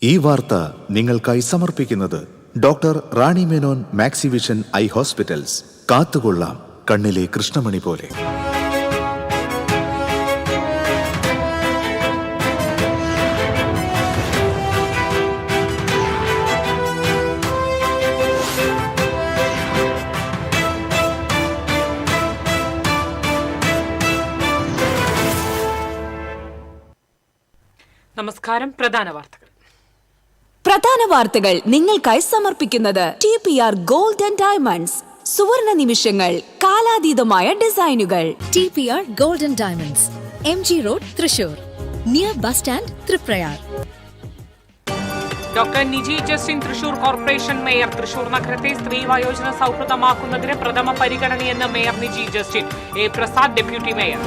ഈ വാർത്ത നിങ്ങൾക്കായി സമർപ്പിക്കുന്നത് doctor Rani Menon Maxivision I hospitals. കാത്തുകൊള്ളാം കണ്ണിലെ കൃഷ്ണമണി പോലെ. നമസ്കാരം. പ്രധാന വാർത്തകൾ നിങ്ങൾക്കായി സമർപ്പിക്കുന്നത് TPR Gold and Diamonds. സുവർണ നിമിഷങ്ങൾ, കാലാതീതമായ ഡിസൈനുകൾ. TPR Gold and Diamonds, MG Road, Thrissur, near bus stand, Triprayar. Doctor Niji Justin Thrissur corporation mayor. Thrissur നഗരത്തെ സ്ത്രീ വയോജന സൗഹൃദമാക്കുന്നതിന് പ്രഥമ പരിഗണനയെന്ന് mayor Niji Justin. A. Prasad, deputy mayor.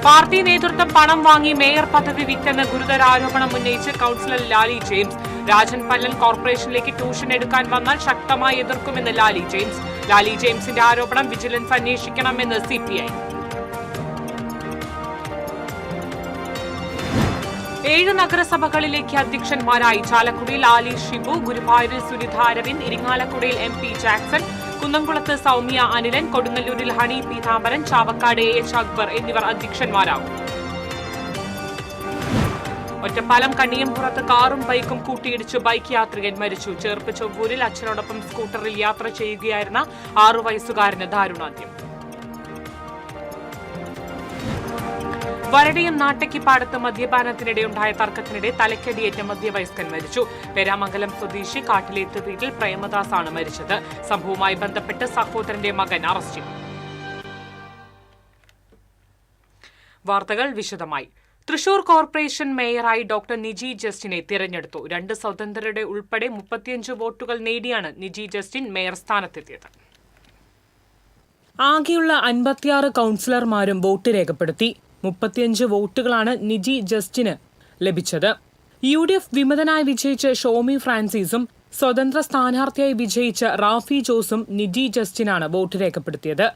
Party നേതൃത്വം പണം വാങ്ങി മേയർ പദവി വിറ്റെന്ന് ഗുരുതര ആരോപണം ഉന്നയിച്ച് കൌൺസിലർ ലാലി ജെയിംസ്. രാജൻ പല്ലൻ കോർപ്പറേഷനിലേക്ക് ട്യൂഷൻ എടുക്കാൻ വന്നാൽ ശക്തമായി എതിർക്കുമെന്ന് ലാലി ജെയിംസ്. ലാലി ജെയിംസിന്റെ ആരോപണം വിജിലൻസ് അന്വേഷിക്കണമെന്ന് CPI. 7 നഗരസഭകളിലേക്ക് അധ്യക്ഷന്മാരായി ചാലക്കുടിയിൽ ആലി ഷിബു, ഗുരുവായൂരിൽ സുനിത അരവിന്ദ്, ഇരിങ്ങാലക്കുടയിൽ MP ജാക്സൺ, കുന്നംകുളത്ത് സൗമ്യ അനിലൻ, കൊടുങ്ങല്ലൂരിൽ ഹണി പീതാംബരൻ, ചാവക്കാട് AH അക്ബർ എന്നിവർ അധ്യക്ഷന്മാരാകും. ഒറ്റപ്പാലം കണ്ണിയമ്പുറത്ത് കാറും ബൈക്കും കൂട്ടിയിടിച്ച് ബൈക്ക് യാത്രികൻ മരിച്ചു. ചേർപ്പ് ചൊവ്വൂരിൽ അച്ഛനോടൊപ്പം സ്കൂട്ടറിൽ യാത്ര ചെയ്യുകയായിരുന്ന 6 വയസ്സുകാരന് ദാരുണാന്ത്യം. വരടിയം നാട്ടക്കിപ്പാടത്ത് മദ്യപാനത്തിനിടെയുണ്ടായ തർക്കത്തിനിടെ തലക്കടിയേറ്റ മധ്യവയസ്കൻ മരിച്ചു. പേരാമംഗലം സ്വദേശി കാട്ടിലേത്ത് വീട്ടിൽ പ്രേമദാസ് ആണ് മരിച്ചത്. സംഭവവുമായി ബന്ധപ്പെട്ട് സഹോദരന്റെ മകൻ അറസ്റ്റിൽ. വാർത്തകൾ വിശദമായി. തൃശൂർ കോർപ്പറേഷൻ മേയറായി ഡോക്ടർ നിജി ജസ്റ്റിനെ തിരഞ്ഞെടുത്തു. 2 സ്വതന്ത്രരുടെ ഉൾപ്പെടെ 35 വോട്ടുകൾ നേടിയാണ് നിജി ജസ്റ്റിൻ മേയർ സ്ഥാനത്തെത്തിയത്. ആകെയുള്ള 56 കൌൺസിലർമാരും വോട്ട് രേഖപ്പെടുത്തി. 35 വോട്ടുകളാണ് നിജി ജസ്റ്റിന് ലഭിച്ചത്. UDF വിമതനായി വിജയിച്ച ഷോമി ഫ്രാൻസിസും സ്വതന്ത്ര സ്ഥാനാർത്ഥിയായി വിജയിച്ച റാഫി ജോസും നിജി ജസ്റ്റിനാണ് വോട്ട് രേഖപ്പെടുത്തിയത്.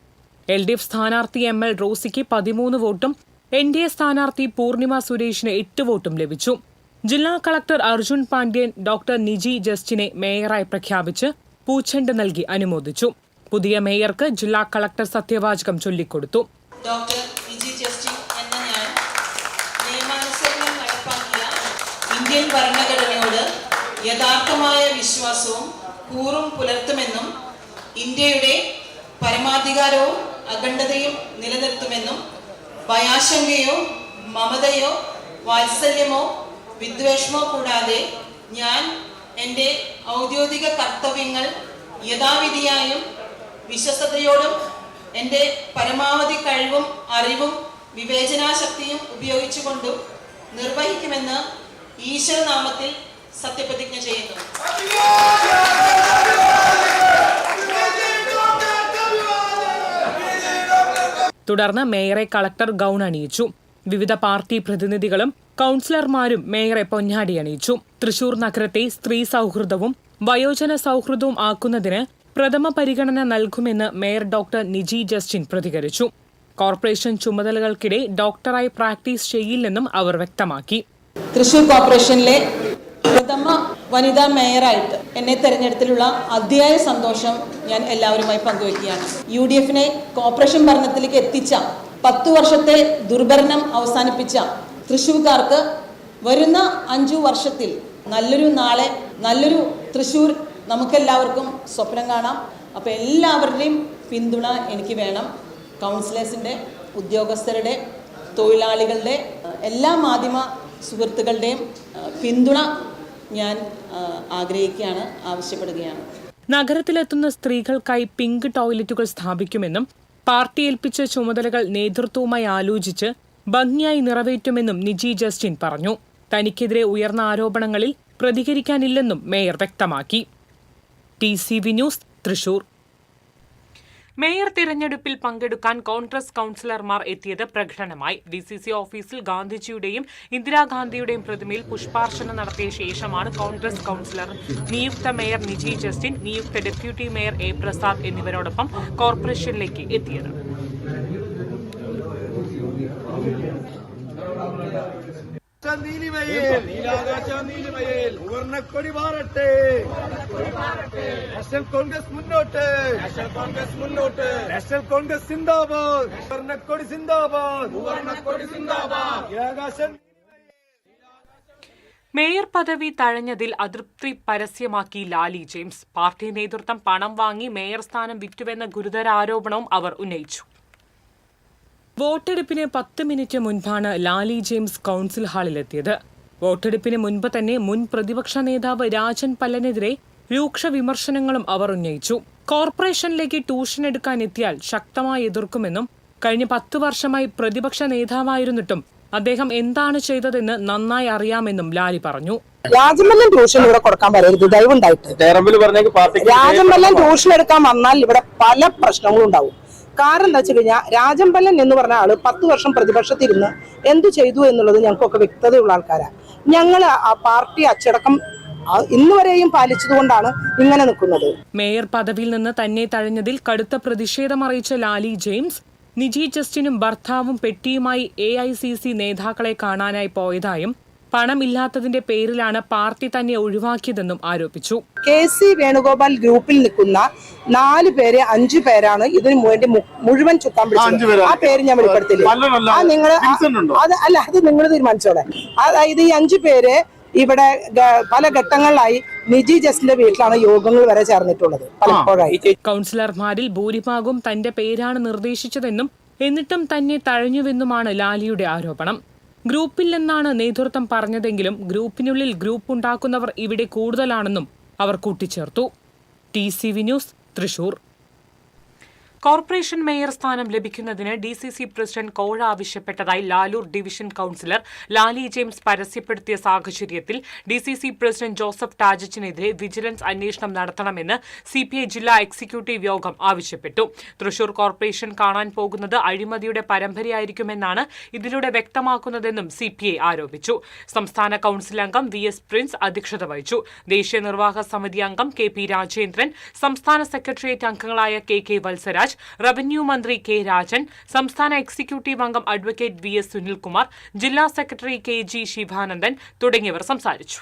LDF സ്ഥാനാർത്ഥി ML റോസിക്ക് 13 വോട്ടും NDA സ്ഥാനാർത്ഥി പൂർണിമ സുരേഷിന് 8 വോട്ടും ലഭിച്ചു. ജില്ലാ കളക്ടർ അർജുൻ പാണ്ഡ്യൻ ഡോക്ടർ നിജി ജസ്റ്റിനെ മേയറായി പ്രഖ്യാപിച്ച് പൂച്ചെണ്ട് നൽകി അനുമോദിച്ചു. പുതിയ മേയർക്ക് ജില്ലാ കളക്ടർ സത്യവാചകം ചൊല്ലിക്കൊടുത്തു. ഡോക്ടർ നിജി ജസ്റ്റിൻ എന്ന ഞാൻ നിയമാനുസരണം നടപ്പാക്കിയ ഇന്ത്യൻ ഭരണഘടനയോട് യഥാർത്ഥമായ വിശ്വാസവും കൂറും പുലർത്തുമെന്നും ഇന്ത്യയുടെ പരമാധികാരവും അഖണ്ഡതയും നിലനിർത്തുമെന്നും ഭയാശങ്കയോ മമതയോ വാത്സല്യമോ വിദ്വേഷമോ കൂടാതെ ഞാൻ എൻ്റെ ഔദ്യോഗിക കർത്തവ്യങ്ങൾ യഥാവിധിയായും വിശ്വസ്തയോടും എൻ്റെ പരമാവധി കഴിവും അറിവും വിവേചനാശക്തിയും ഉപയോഗിച്ചുകൊണ്ടും നിർവഹിക്കുമെന്ന് ഈശ്വരനാമത്തിൽ സത്യപ്രതിജ്ഞ ചെയ്യുന്നു. തുടർന്ന് മേയറെ കളക്ടർ ഗൗൺ അണിയിച്ചു. വിവിധ പാർട്ടി പ്രതിനിധികളും കൌൺസിലർമാരും മേയറെ പൊന്നാടി അണിയിച്ചു. തൃശൂർ നഗരത്തെ സ്ത്രീ സൗഹൃദവും വയോജന സൗഹൃദവും ആക്കുന്നതിന് പ്രഥമ പരിഗണന നൽകുമെന്ന് മേയർ ഡോക്ടർ നിജി ജസ്റ്റിൻ പ്രതികരിച്ചു. കോർപ്പറേഷൻ ചുമതലകൾക്കിടെ ഡോക്ടറായി പ്രാക്ടീസ് ചെയ്യില്ലെന്നും അവർ വ്യക്തമാക്കി. തൃശൂർ കോർപ്പറേഷനിലെ പ്രഥമ വനിതാ മേയറായിട്ട് എന്നെ തെരഞ്ഞെടുത്തിലുള്ള അതിയായ സന്തോഷം ഞാൻ എല്ലാവരുമായി പങ്കുവയ്ക്കുകയാണ്. UDFനെ കോർപ്പറേഷൻ ഭരണത്തിലേക്ക് എത്തിച്ച 10 വർഷത്തെ ദുർഭരണം അവസാനിപ്പിച്ച തൃശൂർക്കാർക്ക് വരുന്ന 5 വർഷത്തിൽ നല്ലൊരു നാളെ, നല്ലൊരു തൃശൂർ നമുക്കെല്ലാവർക്കും സ്വപ്നം കാണാം. അപ്പോൾ എല്ലാവരുടെയും പിന്തുണ എനിക്ക് വേണം. കൗൺസിലേഴ്സിൻ്റെ, ഉദ്യോഗസ്ഥരുടെ, തൊഴിലാളികളുടെ, എല്ലാ മാധ്യമ സുഹൃത്തുക്കളുടെയും പിന്തുണ ഞാൻ ആഗ്രഹിക്കുകയാണ്, ആവശ്യപ്പെടുകയാണ്. നഗരത്തിലെത്തുന്ന സ്ത്രീകൾക്കായി പിങ്ക് ടോയ്ലറ്റുകൾ സ്ഥാപിക്കുമെന്നും പാർട്ടി ഏൽപ്പിച്ച ചുമതലകൾ നേതൃത്വവുമായി ആലോചിച്ച് ഭംഗിയായി നിറവേറ്റുമെന്നും നിജി ജസ്റ്റിൻ പറഞ്ഞു. തനിക്കെതിരെ ഉയർന്ന ആരോപണങ്ങളിൽ പ്രതികരിക്കാനില്ലെന്നും മേയർ വ്യക്തമാക്കി. TCV news, Thrissur. മേയർ തിരഞ്ഞെടുപ്പിൽ പങ്കെടുക്കാൻ കോൺഗ്രസ് കൌൺസിലർമാർ എത്തിയത് പ്രകടനമായി. DCC ഓഫീസിൽ ഗാന്ധിജിയുടെയും ഇന്ദിരാഗാന്ധിയുടെയും പ്രതിമയിൽ പുഷ്പാർച്ചന നടത്തിയ ശേഷമാണ് കോൺഗ്രസ് കൌൺസിലർ നിയുക്ത മേയർ നിജി ജസ്റ്റിൻ, നിയുക്ത ഡെപ്യൂട്ടി മേയർ A. പ്രസാദ് എന്നിവരോടൊപ്പം കോർപ്പറേഷനിലേക്ക് എത്തിയത്. നീലിമയിൽ സുവർണ്ണക്കൊടി മാറട്ടെ. നാഷണൽ കോൺഗ്രസ് മുന്നോട്ട്, നാഷണൽ കോൺഗ്രസ് സിന്ദാബാദ്, സുവർണ്ണക്കൊടി സിന്ദാബാദ്, നീലാകാശം. മേയർ പദവി തഴഞ്ഞതിൽ അതൃപ്തി പരസ്യമാക്കി ലാലി ജെയിംസ്. പാർട്ടി നേതൃത്വം പണം വാങ്ങി മേയർ സ്ഥാനം വിറ്റുവെന്ന ഗുരുതര ആരോപണവും അവർ ഉന്നയിച്ചു. വോട്ടെടുപ്പിന് 10 മിനിറ്റ് മുൻപാണ് ലാലി ജെയിംസ് കൌൺസിൽ ഹാളിലെത്തിയത്. വോട്ടെടുപ്പിന് മുൻപ് തന്നെ മുൻ പ്രതിപക്ഷ നേതാവ് രാജൻ പല്ലനെതിരെ രൂക്ഷ വിമർശനങ്ങളും അവർ ഉന്നയിച്ചു. കോർപ്പറേഷനിലേക്ക് ട്യൂഷൻ എടുക്കാനെത്തിയാൽ ശക്തമായി എതിർക്കുമെന്നും കഴിഞ്ഞ 10 വർഷമായി പ്രതിപക്ഷ നേതാവായിരുന്നിട്ടും അദ്ദേഹം എന്താണ് ചെയ്തതെന്ന് നന്നായി അറിയാമെന്നും ലാലി പറഞ്ഞു. രാജമല്ലൻ ട്യൂഷൻ ഇവിടെ കൊടുക്കാൻ വരരുത്, ദയവുണ്ടായിട്ട്. രാജമല്ലൻ ട്യൂഷൻ എടുക്കാൻ വന്നാൽ ഇവിടെ പല പ്രശ്നങ്ങളും ഉണ്ടാവും. കാരണം എന്താ വെച്ച് കഴിഞ്ഞാൽ രാജമ്പല്ലൻ എന്ന് പറഞ്ഞ ആള് 10 വർഷം പ്രതിപക്ഷത്തിരുന്ന് എന്തു ചെയ്തു എന്നുള്ളത് ഞങ്ങൾക്കൊക്കെ വ്യക്തതയുള്ള ആൾക്കാരാണ്. ഞങ്ങൾ ആ പാർട്ടി അച്ചടക്കം ഇന്നുവരെയും പാലിച്ചതുകൊണ്ടാണ് ഇങ്ങനെ നിൽക്കുന്നത്. മേയർ പദവിയിൽ നിന്ന് തന്നെ തഴഞ്ഞതിൽ കടുത്ത പ്രതിഷേധം അറിയിച്ച ലാലി ജെയിംസ് നിജി ജസ്റ്റിനും ഭർത്താവും പെട്ടിയുമായി AICC നേതാക്കളെ കാണാനായി പോയതായും പണമില്ലാത്തതിന്റെ പേരിലാണ് പാർട്ടി തന്നെ ഒഴിവാക്കിയതെന്നും ആരോപിച്ചു. KC വേണുഗോപാൽ ഗ്രൂപ്പിൽ നിൽക്കുന്ന 4 പേര് 5 പേരാണ് ഇതിനു വേണ്ടി മുഴുവൻ ചുക്കാൻ പിടിച്ചത്. ആ പേര് ഞാൻ വെളിപ്പെടുത്തില്ല. അത് നിങ്ങൾ തീരുമാനിച്ചോളെ. അതായത് ഈ 5 പേര് ഇവിടെ പല ഘട്ടങ്ങളിലായി നിജി ജസ്റ്റിന്റെ വീട്ടിലാണ് യോഗങ്ങൾ വരെ ചേർന്നിട്ടുള്ളത് പലപ്പോഴായി. കൌൺസിലർമാരിൽ ഭൂരിഭാഗവും തന്റെ പേരാണ് നിർദ്ദേശിച്ചതെന്നും എന്നിട്ടും തന്നെ തഴഞ്ഞുവെന്നുമാണ് ലാലിയുടെ ആരോപണം. ഗ്രൂപ്പില്ലെന്നാണ് നേതൃത്വം പറഞ്ഞതെങ്കിലും ഗ്രൂപ്പിനുള്ളിൽ ഗ്രൂപ്പ് ഉണ്ടാക്കുന്നവർ ഇവിടെ കൂടുതലാണെന്നും അവർ കൂട്ടിച്ചേർത്തു. TCV news, Thrissur. Corporation mayor സ്ഥാനം ലഭിക്കുന്നതിന് DCC പ്രസിഡന്റ് കോഴ ആവശ്യപ്പെട്ടതായി ലാലൂർ ഡിവിഷൻ കൌൺസിലർ ലാലി ജെയിംസ് പരസ്യപ്പെടുത്തിയ സാഹചര്യത്തിൽ DCC പ്രസിഡന്റ് ജോസഫ് ടാജറ്റിനെതിരെ വിജിലൻസ് അന്വേഷണം നടത്തണമെന്ന് CPI ജില്ലാ എക്സിക്യൂട്ടീവ് യോഗം ആവശ്യപ്പെട്ടു. തൃശൂർ കോർപ്പറേഷൻ കാണാൻ പോകുന്നത് അഴിമതിയുടെ പരമ്പരയായിരിക്കുമെന്നാണ് ഇതിലൂടെ വ്യക്തമാക്കുന്നതെന്നും CPI ആരോപിച്ചു. സംസ്ഥാന കൌൺസിൽ അംഗം VS പ്രിൻസ് അധ്യക്ഷത വഹിച്ചു. ദേശീയ നിർവാഹക സമിതി അംഗം KP രാജേന്ദ്രൻ, സംസ്ഥാന സെക്രട്ടേറിയറ്റ് അംഗങ്ങളായ KK വത്സരാജ്, റവന്യൂ മന്ത്രി K രാജൻ, സംസ്ഥാന എക്സിക്യൂട്ടീവ് അംഗം അഡ്വക്കേറ്റ് VS സുനിൽകുമാർ, ജില്ലാ സെക്രട്ടറി KG ശിവാനന്ദൻ തുടങ്ങിയവർ സംസാരിച്ചു.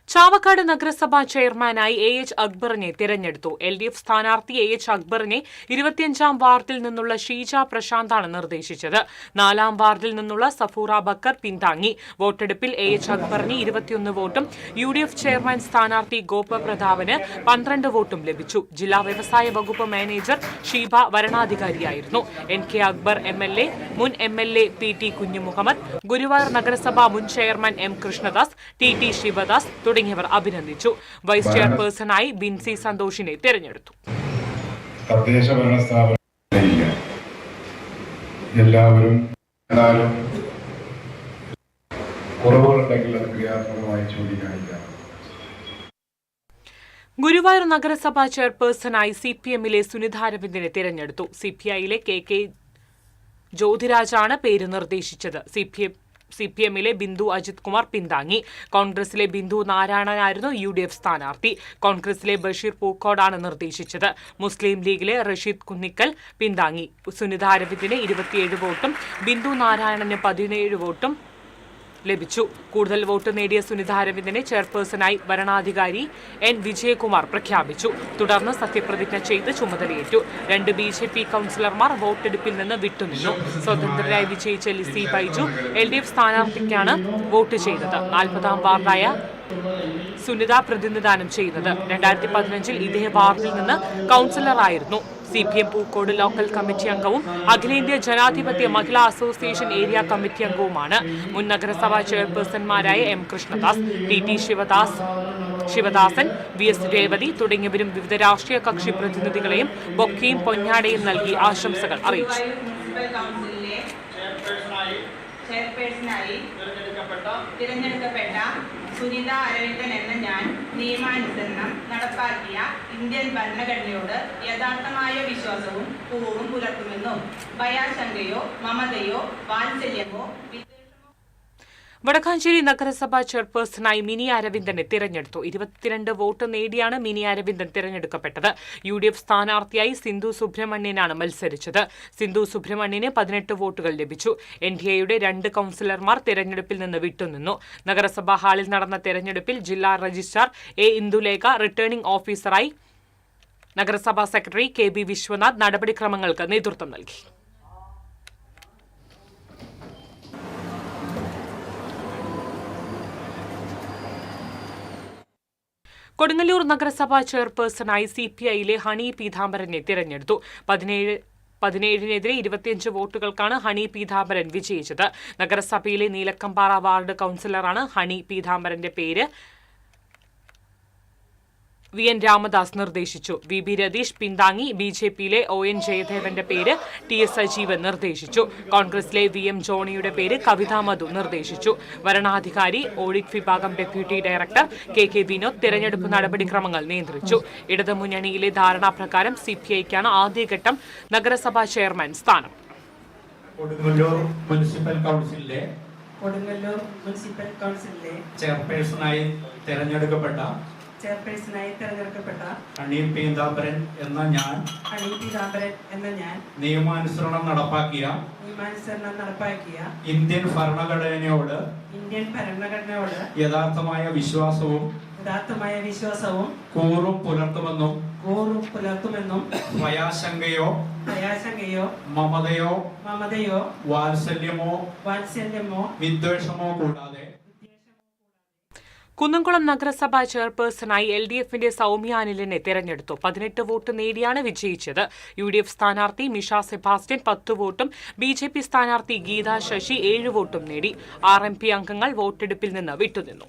ചാവക്കാട് നഗരസഭാ ചെയർമാനായി AH അക്ബറിനെ തിരഞ്ഞെടുത്തു. LDF സ്ഥാനാർത്ഥി AH അക്ബറിനെ 25-ാം വാർഡിൽ നിന്നുള്ള ഷീജ പ്രശാന്താണ് നിർദ്ദേശിച്ചത്. 4-ാം വാർഡിൽ നിന്നുള്ള സഫൂറ ബക്കർ പിന്താങ്ങി. വോട്ടെടുപ്പിൽ AH അക്ബറിന് 21 വോട്ടും UDF ചെയർമാൻ സ്ഥാനാർത്ഥി ഗോപ പ്രതാപന് 12 വോട്ടും ലഭിച്ചു. ജില്ലാ വ്യവസായ വകുപ്പ് മാനേജർ ഷീബ വരണാധികാരിയായിരുന്നു. NK അക്ബർ MLA, മുൻ MLA PT കുഞ്ഞുമുഹമ്മദ്, ഗുരുവായൂർ നഗരസഭാ മുൻ chairman M Krishnadas, TT Sivadas തുടങ്ങിയവർ അഭിനന്ദിച്ചു. വൈസ് ചെയർപേഴ്സണായി ബിൻസി സന്തോഷിനെ തെരഞ്ഞെടുത്തു. തദ്ദേശ ഭരണ സ്ഥാപനങ്ങളില്ല, എല്ലാവരും കുറവുകളുണ്ടെങ്കിൽ അത് ക്രിയാത്മകമായി ചൂണ്ടിക്കാണിക്കാം. ഗുരുവായൂർ നഗരസഭാ ചെയർപേഴ്സണായി CPM-ലെ സുനിത അരവിന്ദിനെ തിരഞ്ഞെടുത്തു. CPI-ലെ KK ജ്യോതിരാജാണ് പേര് നിർദ്ദേശിച്ചത്. CPM-ലെ ബിന്ദു അജിത് കുമാർ പിന്താങ്ങി. കോൺഗ്രസിലെ ബിന്ദു നാരായണനായിരുന്നു UDF സ്ഥാനാർത്ഥി. കോൺഗ്രസിലെ ബഷീർ പൂക്കോടാണ് നിർദ്ദേശിച്ചത്. മുസ്ലിം ലീഗിലെ റഷീദ് കുന്നിക്കൽ പിന്താങ്ങി. സുനിത അരവിന്ദിന് 27 വോട്ടും ബിന്ദു നാരായണന് 17 വോട്ടും ലഭിച്ചു. കൂടുതൽ വോട്ട് നേടിയ സുനിത അരവിന്ദിനെ ചെയർപേഴ്സണായി വരണാധികാരി N വിജയകുമാർ പ്രഖ്യാപിച്ചു. തുടർന്ന് സത്യപ്രതിജ്ഞ ചെയ്ത് ചുമതലയേറ്റു. 2 BJP കൌൺസിലർമാർ വോട്ടെടുപ്പിൽ നിന്ന് വിട്ടുനിന്നു. സ്വതന്ത്രരായി വിജയിച്ച ലിസി ബൈജു LDF സ്ഥാനാർത്ഥിക്കാണ് വോട്ട് ചെയ്തത്. 40-ാം വാർഡായ സുനിത പ്രതിനിധാനം ചെയ്യുന്നത്. 2015-ൽ ഇതേ വാർഡിൽ നിന്ന് കൌൺസിലറായിരുന്നു. CPM പൂക്കോട് ലോക്കൽ കമ്മിറ്റി അംഗവും അഖിലേന്ത്യാ ജനാധിപത്യ മഹിളാ അസോസിയേഷൻ ഏരിയ കമ്മിറ്റി അംഗവുമാണ്. മുൻ നഗരസഭാ ചെയർപേഴ്സൺമാരായ M Krishnadas, TT Sivadasan, VS Revathi തുടങ്ങിയവരും വിവിധ രാഷ്ട്രീയ കക്ഷി പ്രതിനിധികളെയും ബൊക്കയും പൊന്നാടയും നൽകി ആശംസകൾ അറിയിച്ചു. തിരഞ്ഞെടുക്കപ്പെട്ട സുനിത അരവിന്ദൻ എന്ന ഞാൻ നിയമാനുസരണം നടപ്പാക്കിയ ഇന്ത്യൻ ഭരണഘടനയോട് യഥാർത്ഥമായ വിശ്വാസവും പൂർവ്വം പുലർത്തുമെന്നും ഭയാശങ്കയോ മമതയോ വാത്സല്യമോ വടക്കാഞ്ചേരി നഗരസഭാ ചെയർപേഴ്സണായി മിനി അരവിന്ദനെ തിരഞ്ഞെടുത്തു. 22 വോട്ട് നേടിയാണ് മിനി അരവിന്ദൻ തിരഞ്ഞെടുക്കപ്പെട്ടത്. UDF സ്ഥാനാർത്ഥിയായി സിന്ധു സുബ്രഹ്മണ്യനാണ് മത്സരിച്ചത്. സിന്ധു സുബ്രഹ്മണ്യന് 18 വോട്ടുകൾ ലഭിച്ചു. NDAയുടെ 2 കൌൺസിലർമാർ തിരഞ്ഞെടുപ്പിൽ നിന്ന് വിട്ടുനിന്നു. നഗരസഭാ ഹാളിൽ നടന്ന തിരഞ്ഞെടുപ്പിൽ ജില്ലാ രജിസ്ട്രാർ A. ഇന്ദുലേഖ, റിട്ടേണിംഗ് ഓഫീസറായി നഗരസഭാ സെക്രട്ടറി KB വിശ്വനാഥ് നടപടിക്രമങ്ങൾക്ക് നേതൃത്വം നൽകി. കൊടുങ്ങല്ലൂർ നഗരസഭാ ചെയർപേഴ്സണായി CPIയിലെ ഹണി പീതാംബരനെ തിരഞ്ഞെടുത്തു. 17-നെതിരെ 25 വോട്ടുകൾക്കാണ് ഹണി പീതാംബരൻ വിജയിച്ചത്. നഗരസഭയിലെ നീലക്കമ്പാറ വാർഡ് കൌൺസിലറാണ് ഹണി പീതാംബരന്റെ പേര് VN രാമദാസ് നിർദ്ദേശിച്ചു. VB രതീഷ് പിന്താങ്ങി. BJPയിലെ ON ജയദേവന്റെ പേര് TS സജീവൻ നിർദ്ദേശിച്ചു. കോൺഗ്രസിലെ VM ജോണിയുടെ പേര് കവിതാ മധു നിർദ്ദേശിച്ചു. വരണാധികാരി ഓഡിറ്റ് വിഭാഗം ഡെപ്യൂട്ടി ഡയറക്ടർ KK വിനോദ് തിരഞ്ഞെടുപ്പ് നടപടിക്രമങ്ങൾ നിയന്ത്രിച്ചു. ഇടതുമുന്നണിയിലെ ധാരണാപ്രകാരം CPIക്കാണ് ആദ്യഘട്ടം നഗരസഭാ ചെയർമാൻ സ്ഥാനം. കൊടുങ്ങല്ലൂർ മുനിസിപ്പൽ കൗൺസിലിലെ ചെയർപേഴ്സണായി തിരഞ്ഞെടുക്കപ്പെട്ട ഹണി പീതാംബരൻ എന്ന ഞാൻ നിയമാനുസരണം നടപ്പാക്കിയ ഇന്ത്യൻ ഭരണഘടനയോട് യഥാർത്ഥമായ വിശ്വാസവും കൂറും പുലർത്തുമെന്നും ഭയാശങ്കയോ മമതയോ വാത്സല്യമോ വിദ്വേഷമോ കൂടാതെ കുന്നംകുളം നഗരസഭാ ചെയർപേഴ്സണായി LDFന്റെ സൗമ്യ അനിലിനെ തിരഞ്ഞെടുത്തു. 18 വോട്ട് നേടിയാണ് വിജയിച്ചത്. UDF സ്ഥാനാർത്ഥി മിഷ സെബാസ്റ്റ്യൻ 10 വോട്ടും BJP സ്ഥാനാർത്ഥി ഗീത ശശി 7 വോട്ടും നേടി. RMP അംഗങ്ങൾ വോട്ടെടുപ്പിൽ നിന്ന് വിട്ടുനിന്നു.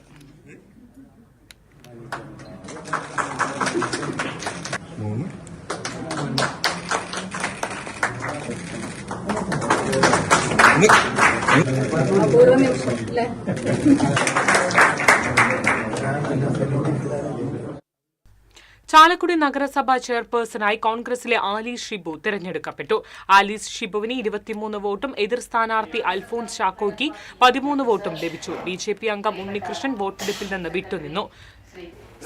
ചാലക്കുടി നഗരസഭാ ചെയർപേഴ്സണായി കോൺഗ്രസിലെ ആലീസ് ഷിബു തിരഞ്ഞെടുക്കപ്പെട്ടു. ആലീസ് ഷിബുവിന് 23 വോട്ടും എതിർ സ്ഥാനാർത്ഥി അൽഫോൺസ് ചാക്കോയ്ക്ക് 13 വോട്ടും ലഭിച്ചു. BJP അംഗം ഉണ്ണികൃഷ്ണൻ വോട്ടെടുപ്പിൽ നിന്ന് വിട്ടുനിന്നു.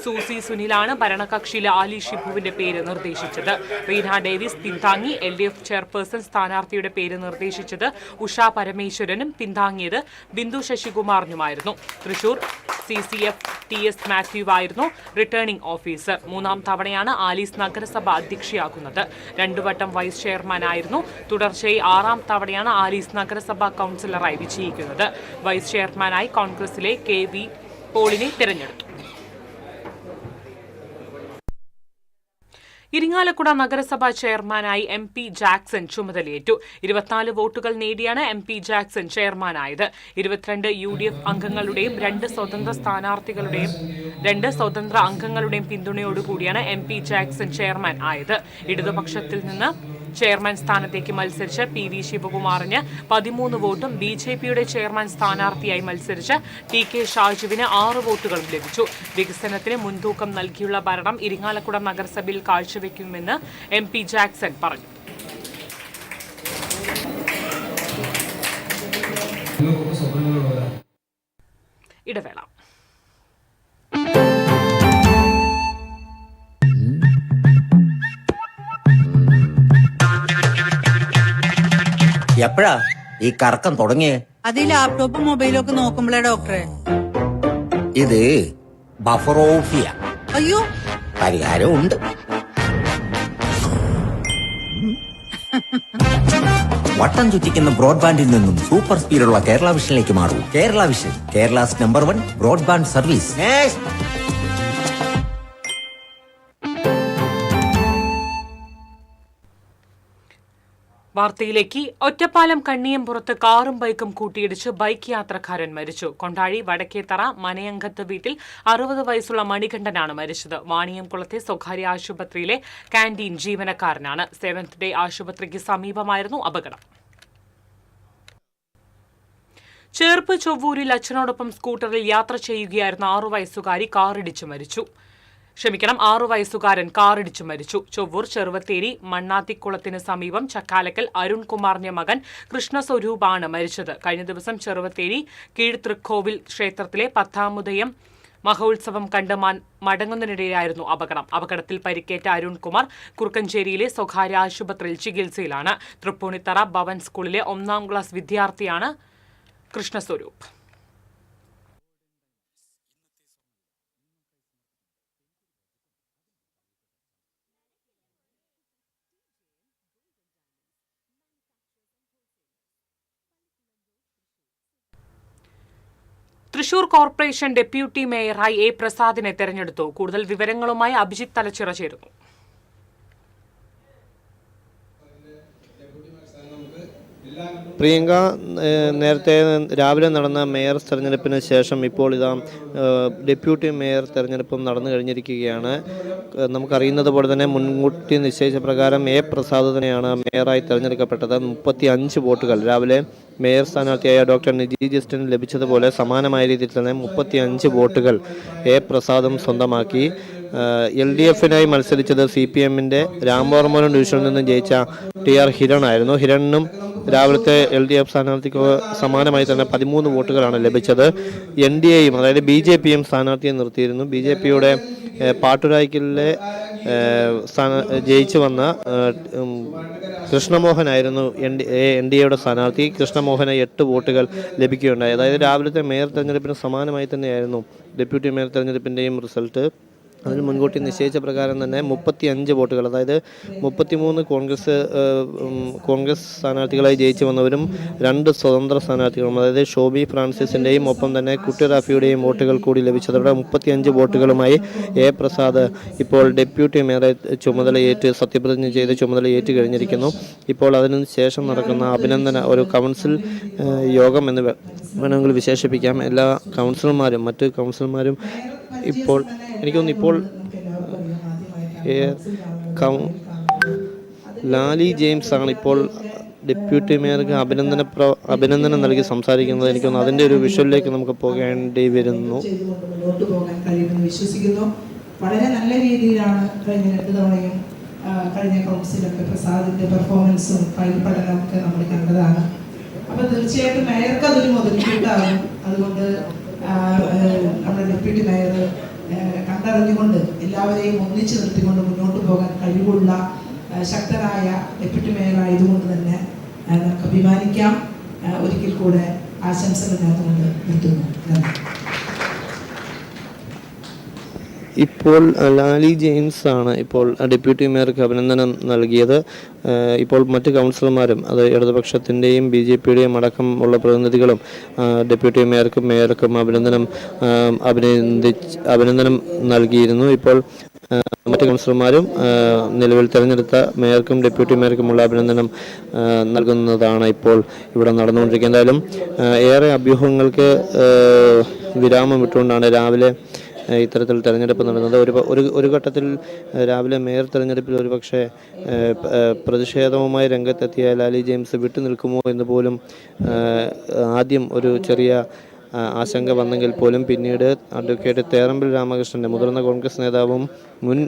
സൂസി സുനിലാണ് ഭരണകക്ഷിയിലെ ആലി ഷിബുവിന്റെ പേര് നിർദ്ദേശിച്ചത്. റീന ഡേവിസ് പിന്താങ്ങി. LDF ചെയർപേഴ്സൺ സ്ഥാനാർത്ഥിയുടെ പേര് നിർദ്ദേശിച്ചത് ഉഷ പരമേശ്വരനും പിന്താങ്ങിയത് ബിന്ദു ശശികുമാറിനുമായിരുന്നു. തൃശൂർ CCF TS മാത്യു ആയിരുന്നു റിട്ടേണിംഗ് ഓഫീസർ. 3ാം തവണയാണ് ആലീസ് നഗരസഭ അധ്യക്ഷയാകുന്നത്. 2 വട്ടം വൈസ് ചെയർമാനായിരുന്നു. തുടർച്ചയായി 6ാം തവണയാണ് ആലീസ് നഗരസഭാ കൌൺസിലറായി വിജയിക്കുന്നത്. വൈസ് ചെയർമാനായി കോൺഗ്രസിലെ KV പോളിനെ തിരഞ്ഞെടുത്തു. ഇരിങ്ങാലക്കുട നഗരസഭാ ചെയർമാനായി MP ജാക്സൺ ചുമതലയേറ്റു. 24 വോട്ടുകൾ നേടിയാണ് MP ജാക്സൺ ചെയർമാനായത്. 22 UDF അംഗങ്ങളുടെയും 2 സ്വതന്ത്ര അംഗങ്ങളുടെയും പിന്തുണയോടുകൂടിയാണ് MP ജാക്സൺ ചെയർമാൻ ആയത്. ഇടതുപക്ഷത്തിൽ നിന്ന് ചെയർമാൻ സ്ഥാനത്തേക്ക് മത്സരിച്ച PV ശിവകുമാറിന് 13 വോട്ടും BJPയുടെ ചെയർമാൻ സ്ഥാനാർത്ഥിയായി മത്സരിച്ച TK ഷാജുവിന് 6 വോട്ടുകളും ലഭിച്ചു. വികസനത്തിന് മുൻതൂക്കം നൽകിയുള്ള ഭരണം ഇരിങ്ങാലക്കുട നഗരസഭയിൽ കാഴ്ചവെക്കുമെന്ന് MP ജാക്സൺ പറഞ്ഞു. ഇടവേള. എപ്പോഴാ ഈ കറക്കം തുടങ്ങിയേ? അത് ഈ ലാപ്ടോപ്പും മൊബൈലും ഒക്കെ നോക്കുമ്പോഴേ ഡോക്ടറെ. ഇത് ബഫറോഫിയ. അയ്യോ, പരിഹാരമുണ്ട്. വട്ടം ചുറ്റിക്കുന്ന ബ്രോഡ്ബാൻഡിൽ നിന്നും സൂപ്പർ സ്പീഡുള്ള കേരള വിഷനിലേക്ക് മാറൂ. Kerala vision, Kerala's number 1 broadband service. വാർത്തയിലേക്ക്. ഒറ്റപ്പാലം കണ്ണിയമ്പുറത്ത് കാറും ബൈക്കും കൂട്ടിയിടിച്ച് ബൈക്ക് യാത്രക്കാരൻ മരിച്ചു. കൊണ്ടാഴി വടക്കേത്തറ മനയങ്കത്ത് വീട്ടിൽ 60 വയസ്സുള്ള മണികണ്ഠനാണ് മരിച്ചത്. വാണിയംകുളത്തെ സ്വകാര്യ ആശുപത്രിയിലെ കാന്റീൻ ജീവനക്കാരനാണ്. സെവൻത് ഡേ ആശുപത്രിക്ക് സമീപമായിരുന്നു അപകടം. ചേർപ്പ് ചൊവ്വൂരിൽ അച്ഛനോടൊപ്പം സ്കൂട്ടറിൽ യാത്ര ചെയ്യുകയായിരുന്ന 6 വയസ്സുകാരി കാറിടിച്ചു മരിച്ചു. 6 വയസ്സുകാരൻ കാറിടിച്ചു മരിച്ചു. ചൊവ്വൂർ ചെറുവത്തേരി മണ്ണാത്തിക്കുളത്തിന് സമീപം ചക്കാലക്കൽ അരുൺകുമാറിന്റെ മകൻ കൃഷ്ണസ്വരൂപാണ് മരിച്ചത്. കഴിഞ്ഞ ദിവസം ചെറുവത്തേരി കീഴ്തൃക്കോവിൽ ക്ഷേത്രത്തിലെ 10-ാമുദയം മഹോത്സവം കണ്ട് മടങ്ങുന്നതിനിടെയായിരുന്നു അപകടം. അപകടത്തിൽ പരിക്കേറ്റ അരുൺകുമാർ കുറുക്കഞ്ചേരിയിലെ സ്വകാര്യ ആശുപത്രിയിൽ ചികിത്സയിലാണ്. തൃപ്പൂണിത്തറ ഭവൻ സ്കൂളിലെ 1-ാം ക്ലാസ് വിദ്യാർത്ഥിയാണ് കൃഷ്ണസ്വരൂപ്. തൃശൂർ കോർപ്പറേഷൻ ഡെപ്യൂട്ടി മേയറായി എ പ്രസാദിനെ തെരഞ്ഞെടുത്തു. കൂടുതൽ വിവരങ്ങളുമായി അഭിജിത്ത് തലച്ചിറ ചേരുന്നു. പ്രിയങ്ക, നേരത്തെ രാവിലെ നടന്ന മേയർ തെരഞ്ഞെടുപ്പിന് ശേഷം ഇപ്പോൾ ഇതാ ഡെപ്യൂട്ടി മേയർ തെരഞ്ഞെടുപ്പും നടന്നു കഴിഞ്ഞിരിക്കുകയാണ്. നമുക്കറിയുന്നത് പോലെ തന്നെ മുൻകൂട്ടി നിശ്ചയിച്ച പ്രകാരം എ പ്രസാദ് തന്നെയാണ് മേയറായി തെരഞ്ഞെടുക്കപ്പെട്ടത്. 35 വോട്ടുകൾ രാവിലെ മേയർ സ്ഥാനാർത്ഥിയായ ഡോക്ടർ നിജി ജസ്റ്റിന് ലഭിച്ചതുപോലെ സമാനമായ രീതിയിൽ തന്നെ 35 വോട്ടുകൾ എ പ്രസാദും സ്വന്തമാക്കി. LDF-നായി മത്സരിച്ചത് CPM-ന്റെ രാമവർമ്മപുരം ഡിവിഷനിൽ നിന്നും ജയിച്ച TR ഹിരൺ ആയിരുന്നു. ഹിരണിനും രാവിലത്തെ LDF സ്ഥാനാർത്ഥിക്ക് സമാനമായി തന്നെ 13 വോട്ടുകളാണ് ലഭിച്ചത്. NDAയും അതായത് BJP-യും സ്ഥാനാർത്ഥിയെ നിർത്തിയിരുന്നു. BJP-യുടെ പാട്ടുരായ്ക്കലിലെ ജയിച്ചു വന്ന കൃഷ്ണമോഹനായിരുന്നു NDAയുടെ സ്ഥാനാർത്ഥി. കൃഷ്ണമോഹന് 8 വോട്ടുകൾ ലഭിക്കുകയുണ്ടായി. അതായത് രാവിലത്തെ മേയർ തെരഞ്ഞെടുപ്പിന് സമാനമായി തന്നെയായിരുന്നു ഡെപ്യൂട്ടി മേയർ തെരഞ്ഞെടുപ്പിൻ്റെയും റിസൾട്ട്. അതിന് മുൻകൂട്ടി നിശ്ചയിച്ച പ്രകാരം തന്നെ 35 വോട്ടുകൾ, അതായത് 33 കോൺഗ്രസ് സ്ഥാനാർത്ഥികളായി ജയിച്ചു വന്നവരും 2 സ്വതന്ത്ര സ്ഥാനാർത്ഥികളും, അതായത് ഷോബി ഫ്രാൻസിസിൻ്റെയും ഒപ്പം തന്നെ കുട്ടി റാഫിയുടെയും വോട്ടുകൾ കൂടി ലഭിച്ചതോടെ 35 വോട്ടുകളുമായി എ പ്രസാദ് ഇപ്പോൾ ഡെപ്യൂട്ടി മേയറെ സത്യപ്രതിജ്ഞ ചെയ്ത് ചുമതലയേറ്റ് കഴിഞ്ഞിരിക്കുന്നു. ഇപ്പോൾ അതിനു ശേഷം നടക്കുന്ന ഒരു കൗൺസിൽ യോഗം എന്ന് വേണമെങ്കിൽ വിശേഷിപ്പിക്കാം. എല്ലാ മറ്റ് കൗൺസിലർമാരും ഇപ്പോൾ ലാലി ജെയിംസ് ആണ് ഇപ്പോൾ ഡെപ്യൂട്ടി മേയർക്ക് അഭിനന്ദനം നൽകി സംസാരിക്കുന്നത്. എനിക്കൊന്ന് അതിൻ്റെ ഒരു വിഷ്വലിലേക്ക് നമുക്ക് പോകേണ്ടി വരുന്നു. മുന്നോട്ട് പോകാൻ കഴിയുമെന്ന് വിശ്വസിക്കുന്നു. വളരെ നല്ല രീതിയിലാണ് കഴിഞ്ഞ 2 തവണയും കഴിഞ്ഞ കൗൺസിലൊക്കെ പ്രസാദിന്റെ പെർഫോമൻസും ഫയൽ പഠനമൊക്കെ നമ്മൾ കണ്ടതാണ്. അപ്പോൾ തീർച്ചയായിട്ടും മേയർക്ക് അതൊരു മുതൽക്കൂട്ടാകും. അതുകൊണ്ട് നമ്മുടെ ഡെപ്യൂട്ടി മേയർ കണ്ടറിഞ്ഞുകൊണ്ട് എല്ലാവരെയും ഒന്നിച്ചു നിർത്തിക്കൊണ്ട് മുന്നോട്ട് പോകാൻ കഴിവുള്ള ശക്തനായ ഡെപ്യൂട്ടി മേയർ ആയതുകൊണ്ട് തന്നെ നമുക്ക് അഭിമാനിക്കാം. ഒരിക്കൽ കൂടെ ആശംസകൾ നേർന്നുകൊണ്ട് നിർത്തുന്നു. ഇപ്പോൾ ലാലി ജെയിംസ് ആണ് ഇപ്പോൾ ഡെപ്യൂട്ടി മേയർക്ക് അഭിനന്ദനം നൽകിയത്. ഇപ്പോൾ മറ്റ് കൗൺസിലർമാരും, അത് ഇടതുപക്ഷത്തിൻ്റെയും BJP-യുടെയും അടക്കം ഉള്ള പ്രതിനിധികളും ഡെപ്യൂട്ടി മേയർക്കും അഭിനന്ദനം നൽകിയിരുന്നു. ഇപ്പോൾ മറ്റ് കൗൺസിലർമാരും നിലവിൽ തിരഞ്ഞെടുത്ത മേയർക്കും ഡെപ്യൂട്ടി മേയർക്കുമുള്ള അഭിനന്ദനം നൽകുന്നതാണ് ഇപ്പോൾ ഇവിടെ നടന്നുകൊണ്ടിരിക്കുന്നത്. എന്തായാലും ഏറെ അഭ്യൂഹങ്ങൾക്ക് വിരാമം ഇട്ടുകൊണ്ടാണ് രാവിലെ ഇത്തരത്തിൽ തെരഞ്ഞെടുപ്പ് നടന്നത്. ഒരു ഘട്ടത്തിൽ രാവിലെ മേയർ തെരഞ്ഞെടുപ്പിൽ ഒരുപക്ഷെ പ്രതിഷേധവുമായി രംഗത്തെത്തിയ ലാലി ജെയിംസ് വിട്ടുനിൽക്കുമോ എന്ന് പോലും ആദ്യം ഒരു ചെറിയ ആശങ്ക വന്നെങ്കിൽ പോലും പിന്നീട് അഡ്വക്കേറ്റ് തേറമ്പിൽ രാമകൃഷ്ണൻ്റെ, മുതിർന്ന കോൺഗ്രസ് നേതാവും മുൻ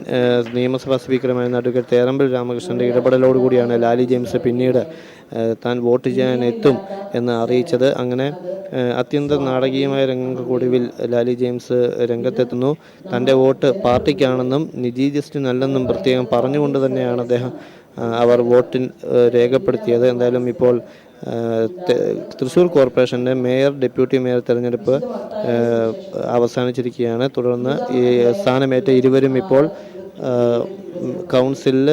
നിയമസഭാ സ്പീക്കറുമായിരുന്ന അഡ്വക്കേറ്റ് തേറമ്പിൽ രാമകൃഷ്ണൻ്റെ ഇടപെടലോടുകൂടിയാണ് ലാലി ജെയിംസ് പിന്നീട് താൻ വോട്ട് ചെയ്യാൻ എത്തും എന്ന് അറിയിച്ചത്. അങ്ങനെ അത്യന്തം നാടകീയമായ രംഗങ്ങൾക്കൊടുവിൽ ലാലി ജെയിംസ് രംഗത്തെത്തുന്നു. തൻ്റെ വോട്ട് പാർട്ടിക്കാണെന്നും നിജി ജസ്റ്റിനല്ലെന്നും പ്രത്യേകം പറഞ്ഞുകൊണ്ട് തന്നെയാണ് അവർ വോട്ടിൽ രേഖപ്പെടുത്തിയത്. എന്തായാലും ഇപ്പോൾ തൃശ്ശൂർ കോർപ്പറേഷൻ്റെ മേയർ, ഡെപ്യൂട്ടി മേയർ തെരഞ്ഞെടുപ്പ് അവസാനിച്ചിരിക്കുകയാണ്. തുടർന്ന് ഈ സ്ഥാനമേറ്റ ഇരുവരും ഇപ്പോൾ കൗൺസിലിൽ